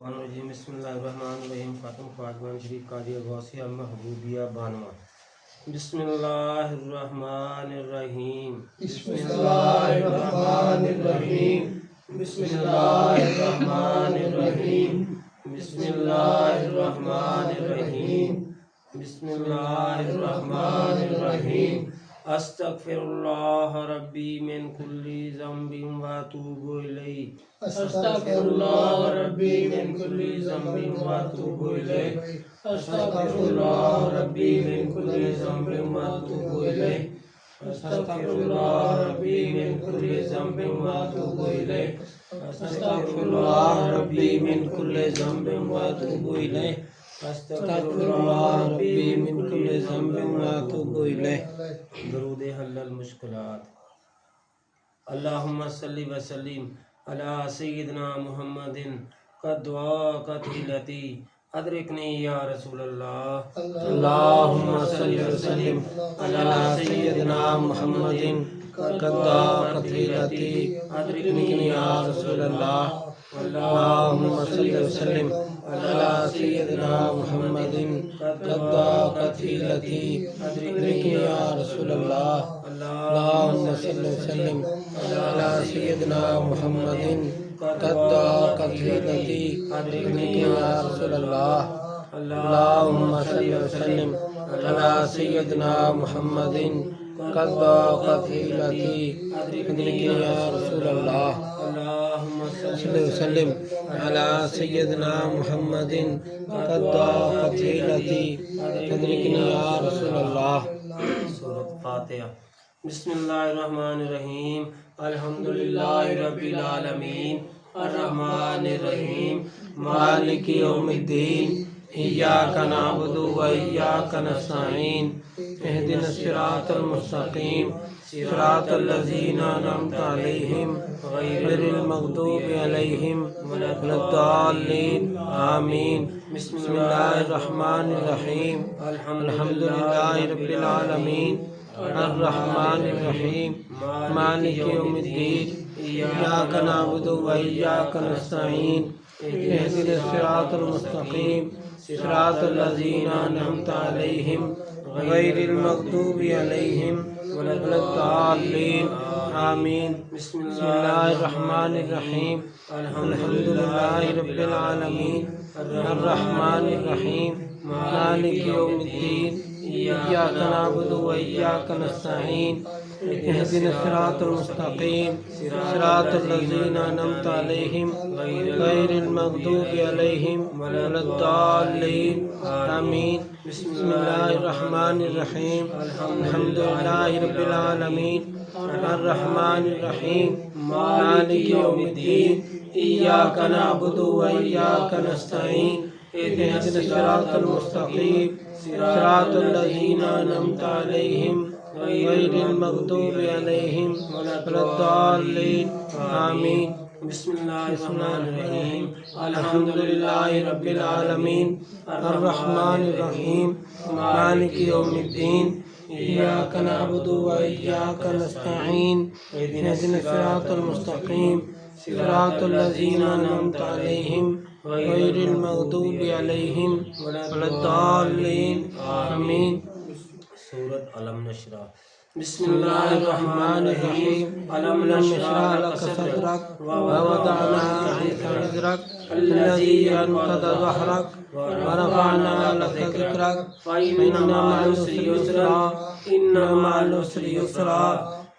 الرجیم بسم اللہ الرحمن الرحیم خاتم خواجگان شریف قاضی غوثیہ محبوبیہ بانوا بسم اللہ الرحمن الرحیم بسم اللہ الرحمن الرحیم بسم اللہ الرحمن الرحیم بسم اللہ الرحمن الرحیم بسم اللہ الرحمن الرحیم استغفر اللہ ربی من کل ذنب واتوب الیہ استغفر اللہ ربی من کل ذنب واتوب الیہ استغفر اللہ ربی من کل ذنب واتوب الیہ استغفر اللہ ربی من کل ذنب واتوب الیہ استغفر اللہ ربی من کل ذنب واتوب الیہ استغفر اللہ ربی من کل ذنب واتوب الیہ درود حل المشکلات اللہم صلی وسلم علی سیدنا محمد قد ضاقت حیلتی ادرکنی یا رسول اللہ اللہم صلی وسلم علی سیدنا محمد قد ضاقت حیلتی ادرکنی یا رسول اللہ اللہم صلی وسلم علی سیدنا محمد قد ضاقت حیلتی ادرکنی یا رسول اللہ اللہم صلی وسلم علی سیدنا محمد قد ضاقت حیلتی ادرکنی یا رسول اللہ اللہم صلی وسلم علی سیدنا محمد قد ضاقت حیلتی ادرکنی یا رسول اللہ اللہم صلی وسلم علی سیدنا محمد قد ضاقت حیلتی ادرکنی یا رسول اللہ سورۃ فاتحہ بسم اللہ الرحمن الرحیم الحمدللہ رب العالمین الرحمن الرحیم مالک یوم الدین ایاک نعبد و ایاک نستعین اہدنا الصراط المستقیم صراط الذین انعمت علیہم غیر المغضوب علیہم ولا الضالین آمین بسم اللہ الرحمن الرحیم الحمدللہ رب العالمین الرحمن الرحیم مالک یوم الدین ایاک نعبد و ایاک نستعین اہدنا الصراط المستقیم صراط الذین انعمت علیہم غیر المغضوب علیہم ولا الضالین آمین بسم اللہ الرحمن الرحیم الحمدللہ رب العالمین الرحمن الرحیم مالک یوم الدین ایاک نعبد و ایاک نستعین اہدنا الصراط المستقیم صراط الذین انعمت علیہم غیر المغضوب علیہم ولا الضالین آمین بسم اللہ الرحمن الرحیم الحمدللہ رب العالمین الرحمن الرحیم مالک یوم الدین ایاک نعبد و ایاک نستعین اہدنا الصراط المستقیم صراط الذین انعمت علیہم غیر المغضوب علیہم ولا الضالین آمین بسم اللہ الرحمن الرحیم الحمدللہ رب العالمین الرحمن الرحیم مالک یوم الدین ایاک نعبد و ایاک نستعین اہدنا الصراط المستقیم صراط الذین انعمت علیہم غیر المغضوب علیہم ولا الضالین آمین سورۃ علم نشرح بسم اللہ الرحمن الرحیم علم نشرح لک صدرک ووضعنا عنک وزرک الذی انقض ظہرک ورفعنا لک ذکرک فإن مع العسر یسرا ان مع العسر یسرا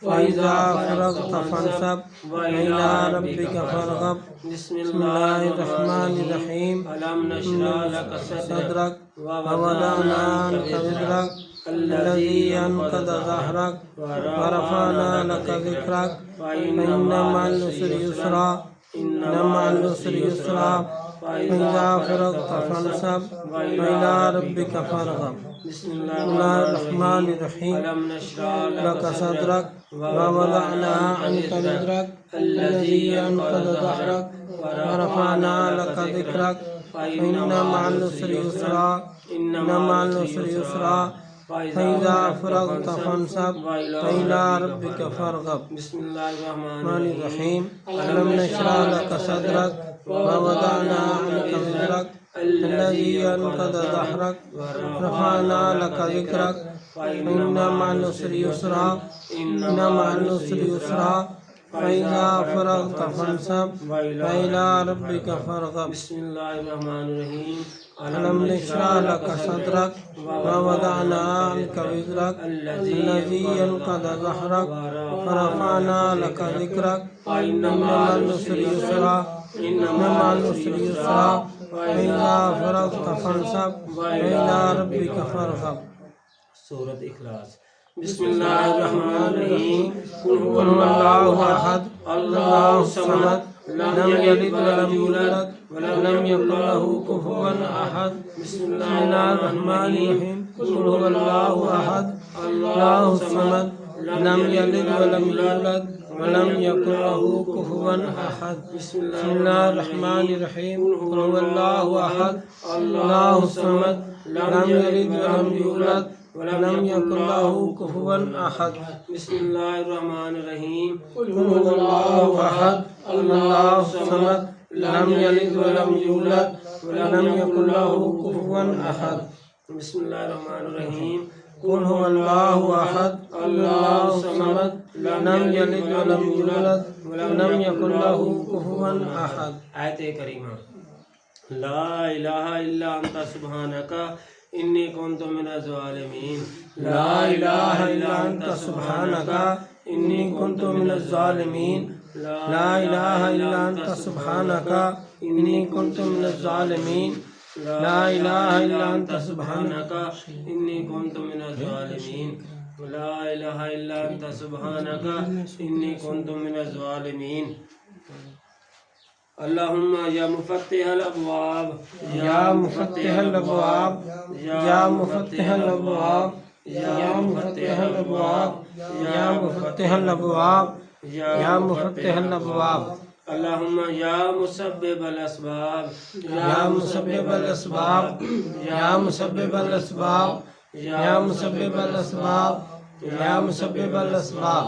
فإذا فرغت فانصب وإلى ربك فارغب بسم اللہ الرحمن الرحیم علم نشرح لک صدرک ووضعنا عنک وزرک الذي انقض ظهرك ورفعنا لك ذكرك فإن مع العسر يسرا إن مع العسر يسرا فإذا فرغت فانصب وإلى ربك فارغب بسم الله الرحمن الرحيم ألم نشرح لك صدرك ووضعنا عنك وزرك الذي أنقض ظهرك ورفعنا لك ذكرك فإن مع العسر يسرا إن مع العسر يسرا فإذا فرغت فانصب وإلى ربك فارغب بسم الله الرحمن الرحيم ألم نشرح لك صدرك ووضعنا عنك الذي أنقض ظهرك ورفعنا لك ذكرك فإن مع العسر يسرا إن مع العسر يسرا فإذا فرغت فانصب وإلى ربك فارغب بسم الله الرحمن الرحيم ألم نشرح لك صدرك ووضعنا عنك وزرك الذي أنقض ظهرك ورفعنا لك ذكرك فإن مع العسر يسرا إن مع العسر يسرا فإذا فرغت فانصب وإلى ربك فارغب سورة إخلاص بسم الله الرحمن الرحيم قل هو الله أحد الله الصمد لم يلد ولم يولد ولم يكن له كفوا أحد بسم الله الرحمن الرحيم قل هو الله أحد الله الصمد لم يلد ولم يولد ولم يكن له كفوا أحد بسم الله الرحمن الرحيم قل هو الله أحد الله الصمد لم يلد ولم يولد ولم يكن له كفوا أحد بسم الله الرحمن الرحيم قل هو الله أحد الله الصمد لم يلد ولم يولد ولم يكن له كفوا أحد بسم الله الرحمن الرحيم قل هو الله أحد الله الصمد لم يلد ولم يولد ولم يكن له كفوا أحد آیت کریمہ لا الہ الا انت سبحانک انی کنت من الظالمین لا الہ الا انت سبحانک انی کنت من الظالمین لا الہ الا انت سبحانک انی کنت من الظالمین لا الہ الا انت سبحانک انی کنت من الظالمین لا الہ الا انت سبحانک انی کنت من الظالمین اللہم یا مفتح الابواب یا مفتح الابواب یا مفتح الابواب یا مفتح الابواب یا مفتح الابواب یا مفتح الابواب اللہم یا مسبب الاسباب یا مسبب الاسباب یا مسبب الاسباب یا مسبب الاسباب یا مسبب الاسباب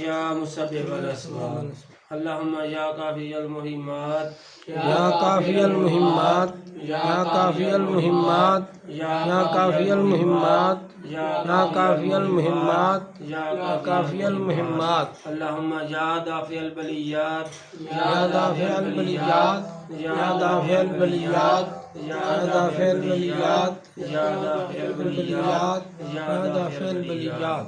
یا مسبب الاسباب اللہم یا کافی المہمات یا کافی المہمات یا کافی المہمات یا کافی المہمات یا کافی المہمات یا کافی المہمات اللہم یا دافع البلیات یا دافع البلیات یا دافع البلیات یا دافع البلیات یا دافع البلیات یا دافع البلیات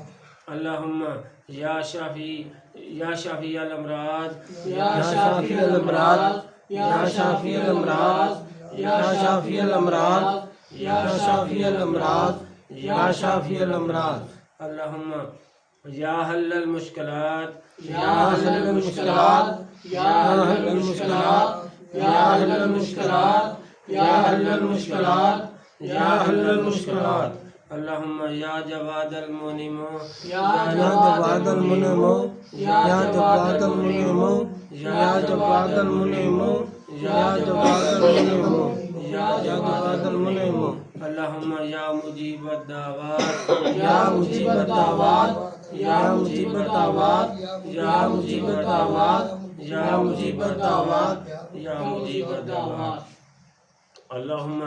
اللہم یا شافی الامراض یا شافی الامراض یا شافی الامراض یا شافی الامراض یا شافی الامراض یا شافی الامراض اللہم یا حل المشکلات یا حل المشکلات یا حل المشکلات یا حل المشکلات یا حل المشکلات یا حل المشکلات اللہم یا جواد المنعم یا جواد المنعم یا جواد المنعم یا جواد المنعم یا جواد المنعم یا جواد المنعم اللہم یا مجیب الدعوات یا مجیب الدعوات یا مجیب الدعوات یا مجیب الدعوات یا مجیب الدعوات یا مجیب الدعوات اللہم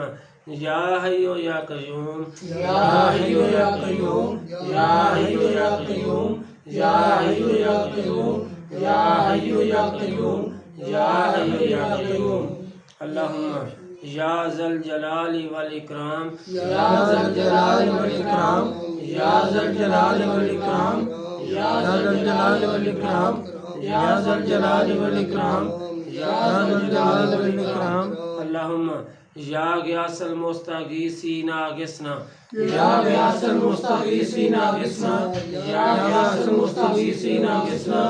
یا حی یا قیوم یا حی یا قیوم یا حی یا قیوم یا حی یا قیوم یا حی یا قیوم یا حی یا قیوم اللہم یا ذا الجلال والاکرام یا ذا الجلال والاکرام یا ذا الجلال والاکرام یا ذا الجلال والاکرام یا ذا الجلال والاکرام یا ذا الجلال والاکرام اللہم یا غیاث المستغیثین اغثنا یا غیاث المستغیثین اغثنا یا غیاث المستغیثین اغثنا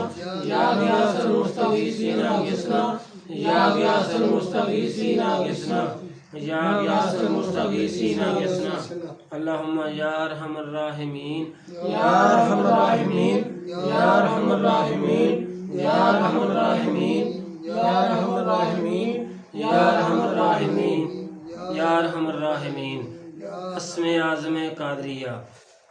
یا غیاث المستغیثین اغثنا یا غیاث المستغیثین اغثنا یا غیاث المستغیثین اغثنا اللہم یا ارحم الراحمین یا ارحم الراحمین یا ارحم الراحمین یا ارحم الراحمین یا ارحم الراحمین یا ارحم الراحمین یا ارحم الراحمین اسم اعظم قادریہ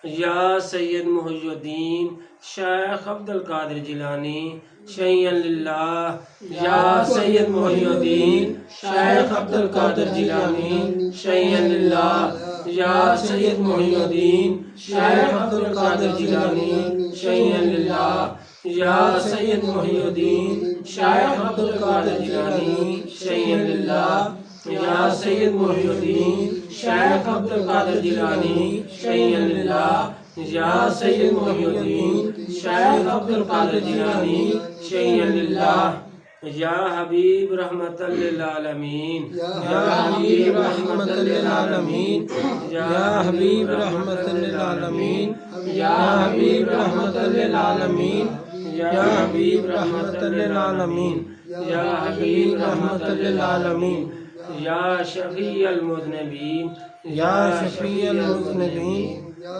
یا سید محی الدین شیخ عبد القادر جیلانی شیئا للہ یا سید محی الدین شیخ عبد القادر جیلانی شیئا للہ یا سید محی الدین شیخ عبد القادر جیلانی شیئا للہ یا سید محی الدین شیخ عبد القادر جیلانی شیئا للہ یا سید محی الدین شیخ عبد القادر جیلانی شیئا للہ یا سید محی الدین شیخ عبد القادر جیلانی شیئا للہ یا حبیب رحمت للعالمین یا حبیب رحمت للعالمین یا حبیب رحمت للعالمین یا حبیب رحمت للعالمین یا حبیب رحمت للعالمین یا حبیب رحمت للعالمین یا شفیع المذنبین یا شفیع المذنبین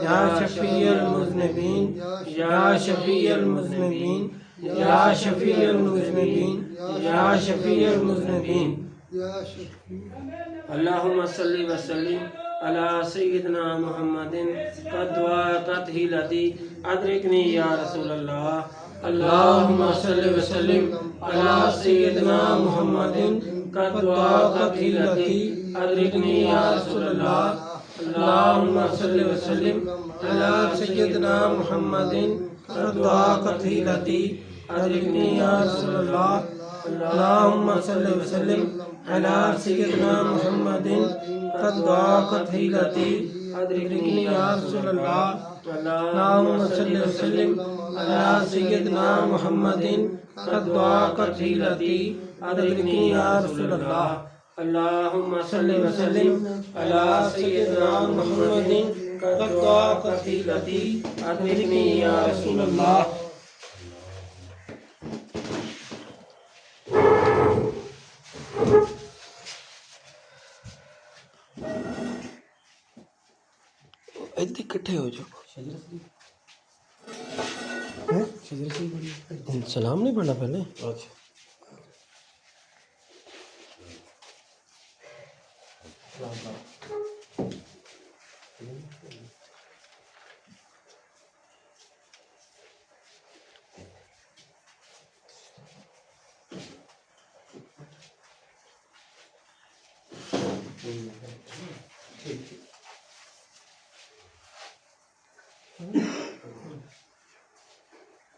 یا شفیع المذنبین یا شفیع المذنبین یا شفیع المذنبین یا شفیع المذنبین اللہم صلی وسلم علی سیدنا محمد قد ضاقت حیلتی ادرکنی یا رسول اللہ اللہم صلی وسلم علی سیدنا محمد قد ضاقت حیلتی ادرکنی یا رسول اللہ اللہم صلی وسلم علی سیدنا محمد قد ضاقت حیلتی ادرکنی یا رسول اللہ اللہم صلی وسلم علی سیدنا محمد قد ضاقت حیلتی ادرکنی یا رسول اللہ اللہم صلی وسلم علی سیدنا محمد قد ضاقت حیلتی ادرکنی یا رسول اللہ اللہم صلی وسلم علی سیدنا محمد قد ضاقت حیلتی ادرکنی یا رسول اللہ ادھر اکٹھے ہو جاؤ سلام نہیں پڑھنا پہلے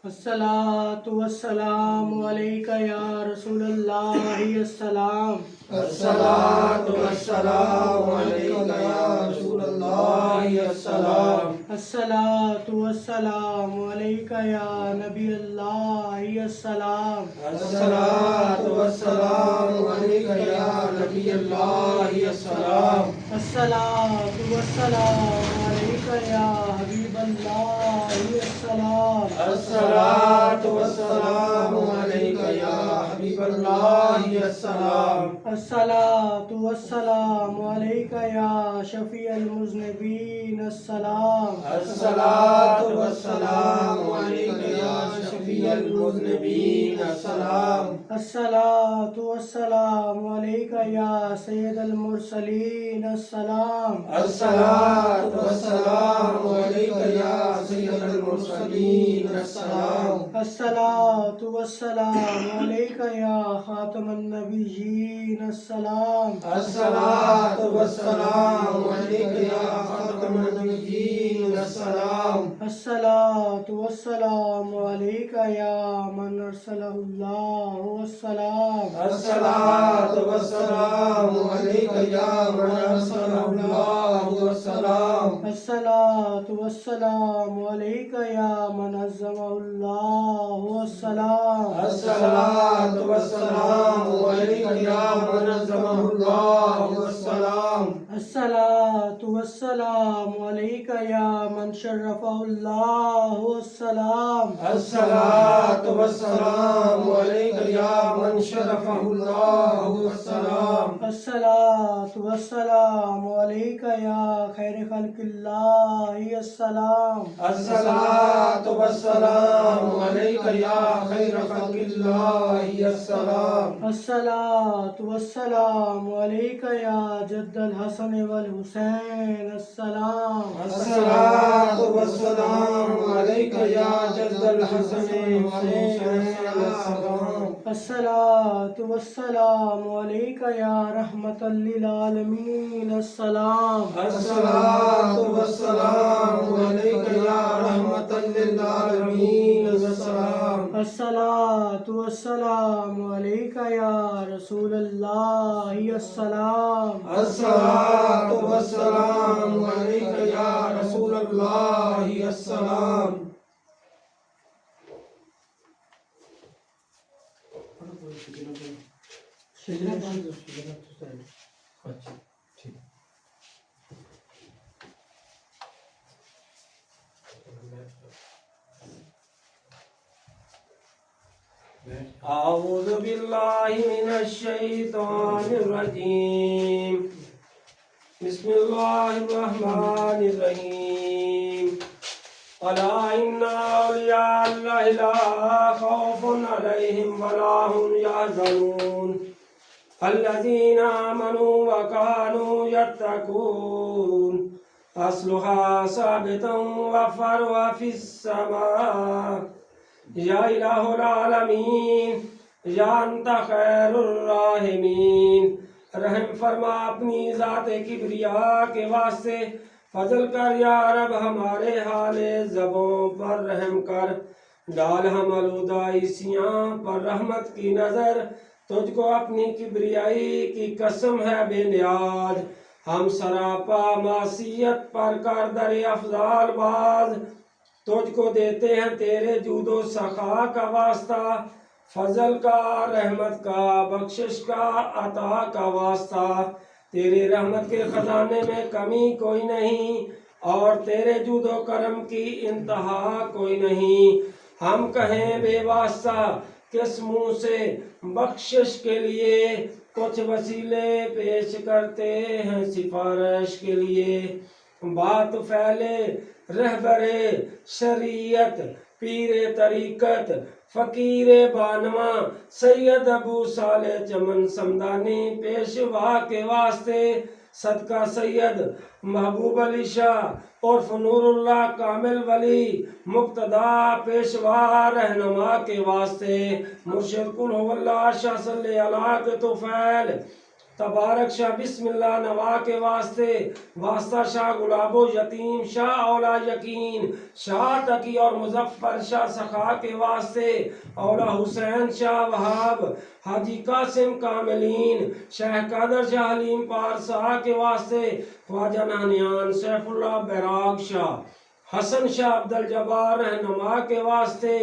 الصلاۃ والسلام علیک یا رسول اللہ السلام الصلاۃ والسلام علیک یا رسول اللہ السلام الصلاۃ والسلام علیک یا نبی اللہ السلام الصلاۃ والسلام علیک یا نبی اللہ السلام الصلاۃ والسلام علیک یا حبیب اللہ السلام الصلاۃ والسلام علیک یا حبیب اللہ السلام الصلاۃ والسلام علیک یا شفیع المذنبین السلام الصلاۃ والسلام علیک یا شفیع المذنبین السلام الصلاۃ والسلام علیک یا سید المرسلین السلام الصلاۃ والسلام علیک یا سید المرسلین السلام الصلاۃ والسلام علیک یا خاتم النبیین السلام الصلاۃ والسلام علیک یا خاتم النبیین السلام الصلاۃ والسلام علیک یا من ارسلہ اللہ السلام الصلاۃ والسلام علیک یا من ارسلہ اللہ السلام الصلاۃ والسلام علیک یا من عظمہ اللہ السلام الصلاۃ والسلام علیک یا من عظمہ اللہ السلام الصلاۃ والسلام علیک یا من شرفہ اللہ السلام الصلاۃ والسلام علیک یا من شرفہ اللہ السلام الصلاۃ والسلام علیک یا خیر خلق اللہ السلام الصلاۃ والسلام علیک یا خیر خلق اللہ السلام الصلاۃ والسلام علیک یا جد الحسن والحسین السلام الصلاة والسلام عليك يا جد الحسن والحسين السلام الصلاة والسلام عليك يا رحمة للعالمين السلام الصلاة والسلام عليك يا رحمة للعالمين السلام الصلاة والسلام عليك يا رسول الله السلام الصلاة والسلام عليك يا رسول الله السلام أعوذ بالله من الشيطان الرجيم بسم الله الرحمن الرحيم ألا إن أولياء الله لا خوف عليهم ولا هم يحزنون الذين آمنوا وكانوا يتقون أصلها ثابت وفرعها في السماء یا الہ العالمین یا انت خیر الراحمین رحم فرما اپنی ذات کبریا کے واسطے فضل کر یا رب ہمارے حال زبوں پر رحم کر ڈال ہم آلودائیاں پر رحمت کی نظر تجھ کو اپنی کبریائی کی قسم ہے بے نیاز ہم سراپا معصیت پر کر در افضال باز تجھ کو دیتے ہیں تیرے جود و سخا کا واسطہ فضل کا رحمت کا بخشش کا عطا کا واسطہ تیرے رحمت کے خزانے میں کمی کوئی نہیں اور تیرے جود و کرم کی انتہا کوئی نہیں ہم کہیں بے واسطہ کس منہ سے بخشش کے لیے کچھ وسیلے پیش کرتے ہیں سفارش کے لیے بات پھیلے رہبر شریعت پیر طریقت فقیر بانواں سید ابو صالح چمن سمدانی پیشوا کے واسطے صدقہ سید محبوب علی شاہ عرف نور اللہ کامل ولی مقتدا پیشوا رہنما کے واسطے مرشد کل ہو اللہ شاہ صلی اللہ کے طفیل تبارک شاہ بسم اللہ نوا کے واسطے واسطہ شاہ گلاب و یتیم شاہ اولا یقین شاہ تقی اور مظفر شاہ سخا کے واسطے اولا حسین شاہ وہاب حاجی قاسم کاملین شیخ قادر شاہ حلیم پارسا کے واسطے خواجہ نہنیان سیف اللہ بیراق شاہ حسن شاہ عبدالجبار رہنما کے واسطے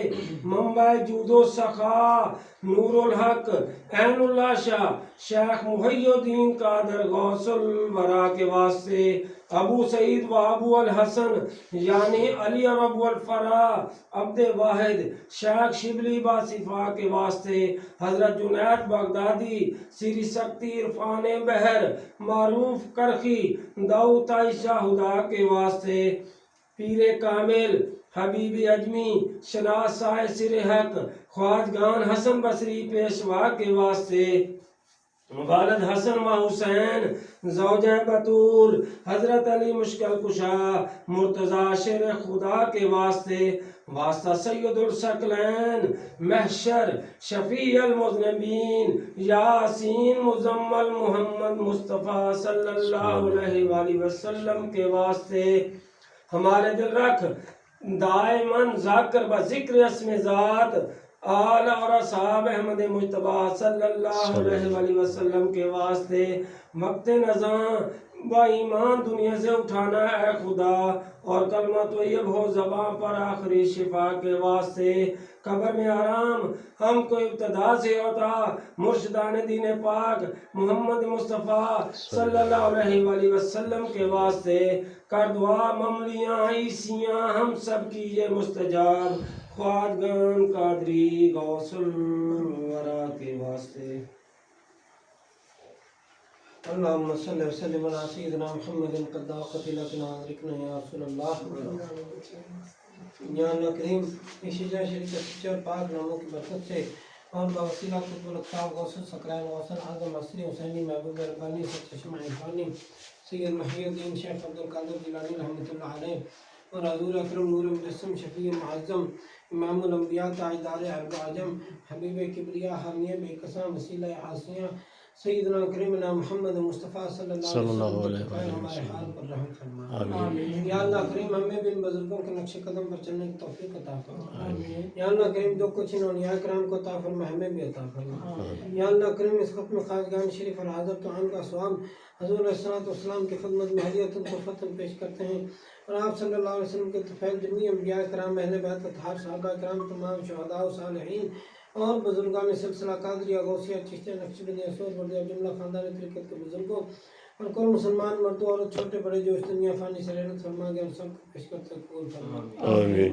منبع جود و سخا نور الحق عین اللہ شاہ شیخ محی الدین قادر غوث الورا کے واسطے ابو سعید و ابو الحسن یعنی علی اور ابو الفرا عبد واحد شیخ شبلی باصفا کے واسطے حضرت جنید بغدادی سری سکتی عرفان بحر معروف کرخی داؤد عائشہ ہدا کے واسطے پیر کامل حبیب اجمی شناس سائے سر حق خواجگان حسن بصری پیشوا کے واسطے والد حسن و حسین زوجہ بطول حضرت علی مشکل کشا مرتضی شیر خدا کے واسطے واسطہ سید الثقلین محشر شفیع المذنبین یاسین مزمل محمد مصطفیٰ صلی اللہ علیہ وآلہ وسلم کے واسطے ہمارے دل رکھ دائماً ذاکر بذکر اسم ذات آل اور اصحاب احمد مجتبی صلی اللہ علیہ وآلہ وسلم کے واسطے وقت نزاں با ایمان دنیا سے اٹھانا اے خدا اور کلمہ طیب ہو زبان پر آخری شفا کے واسطے قبر میں آرام ہم کو ابتدا سے ہوتا مرشدان دین پاک محمد مصطفیٰ صلی اللہ علیہ وآلہ وسلم کے واسطے کر دعا مملیاں عیسیاں ہم سب کی یہ مستجاب خواجگان قادری غوث الورا کے واسطے اللہم صلی وسلم علی سیدنا محمد قد ضاقت لنا ذکرنا یا رسول اللہ یا اللہ کریم اس شجاع شریف کے سچے اور پاک ناموں کی برکت سے اور بوسیلہ قطب القطاب غوث الثقلین غوث الاعظم عصری حسینی محبوب ربانی چشمہ عرفانی سید محی الدین شیخ عبدالقادر جیلانی رحمۃ اللہ علیہ اور حضور اکرم نور مجسم شفیع معظم امام الانبیاء تاجدار عرب و عجم حبیب کبریا حامیہ بے قسم وسیلہ عاصیہ سیدنا کریمنا محمد مصطفیٰ صلی اللہ علیہ وسلم ہمارے حال پر رحم فرما۔ یا اللہ کریم ہمیں بھی ان بزرگوں کے نقش قدم پر چلنے کی توفیق عطا فرما۔ یا اللہ کریم جو کچھ انہوں نے کرام کو عطا فرما ہمیں بھی عطا فرما۔ یا اللہ کریم اس ختم خواجگان شریف اور حاضر توان کا ثواب حضور علیہ السلام کی خدمت میں ہدیۃ تحفۃ پیش کرتے ہیں، اور آپ صلی اللہ علیہ وسلم کے طفیل جمی انبیاء کرام اہل بیت اطہار صحابہ کرام تمام شہداء و صالحین اور بزرگان سلسلہ قادریہ غوثیہ چشتیہ نقشبندیہ سور بردیہ جملہ خاندان طریقت کے بزرگوں اور کل مسلمان مردوں اور چھوٹے بڑے جو اس دنیا فانی سے رحمت فرما گئے اور سب کو پیش کرتے قبول فرما۔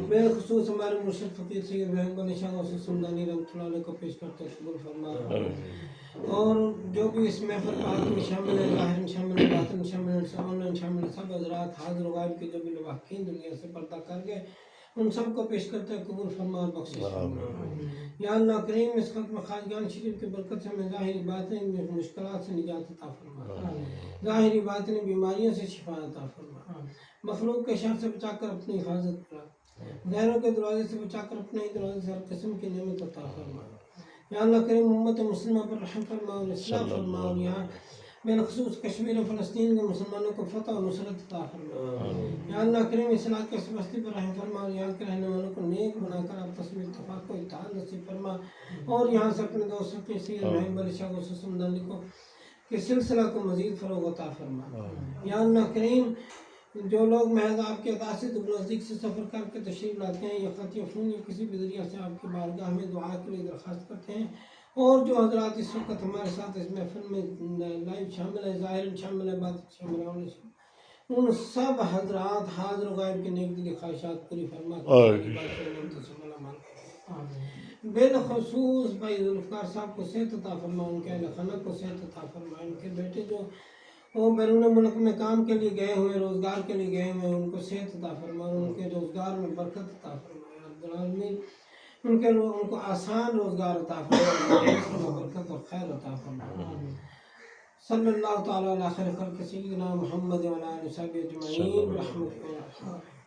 بالخصوص ہمارے مرشد فقیر سید ابراہیم بن شاہ غوث سمدانی رحمۃ اللہ علیہ کو پیش کرتے قبول فرما، اور جو بھی اس محفل پاک میں شامل ہے، ظاہر شامل ہے، باطن شامل ہے، آن لائن شامل ہے، سب حضرات حاضر و غائب کے جو بھی لواحقین دنیا سے پردہ کر گئے ان سب کو پیش کرتے قبول فرما اور بخشش فرما۔ یا اللہ کریم اس ختم خواجگان شریف کی برکت سے ہمیں ظاہری باطنی مشکلات سے نجات عطا فرما، ظاہری باطنی بیماریوں سے شفا عطا فرما، مخلوق کے شر سے بچا کر اپنی حفاظت کرا، غیروں کے دروازے سے بچا کر اپنے ہی دروازے سے ہر قسم کی نعمت عطا فرما۔ یا اللہ کریم امت مسلمہ پر رحم فرما اور اصلاح فرما، اور یہاں بالخصوص کشمیر و فلسطین کے مسلمانوں کو فتح و نصرت عطا فرما۔ یا اللہ کریم اصلاح کے اس بستی پر رحم فرما، اور یہاں کے رہنے والوں کو نیک بنا کر آپ تصویر اتفاق و اتحاد نصیب فرما، اور یہاں سے اپنے دوستوں کے سید ابراہیم بن شاہ غوث سمدانی کو کے سلسلہ کو مزید فروغ عطا فرما۔ یا اللہ کریم جو لوگ محض آپ کے عطا سے دور نزدیک سے سفر کر کے تشریف لاتے ہیں یا خط یا فون یا کسی بھی ذریعہ سے آپ کی بارگاہ میں دعا کے لیے درخواست کرتے ہیں، اور جو حضرات اس وقت ہمارے ساتھ اس محفل میں لائیو شامل ہے، ظاہر شامل ہے، باطن شامل ہے، ان سب حضرات حاضر و غائب کے نیک دلی خواہشات پوری فرما بالخصوص بھائی ذوالفقار صاحب کو صحت عطا فرما، ان کے اہل خانہ کو صحت عطا فرما، ان کے بیٹے جو وہ بیرون ملک میں کام کے لیے گئے ہوئے، روزگار کے لیے گئے ہوئے، ان کو صحت عطا فرما، ان کے روزگار میں برکت عطا فرما، رب العالمین ان کو آسان روزگار عطا فرما، برکت اور خیر عطا فرما۔ صلی اللہ تعالی علی خیر خلق سیدنا محمد و علی آلہ وصحبہ اجمعین برحمتک یا ارحم الراحمین۔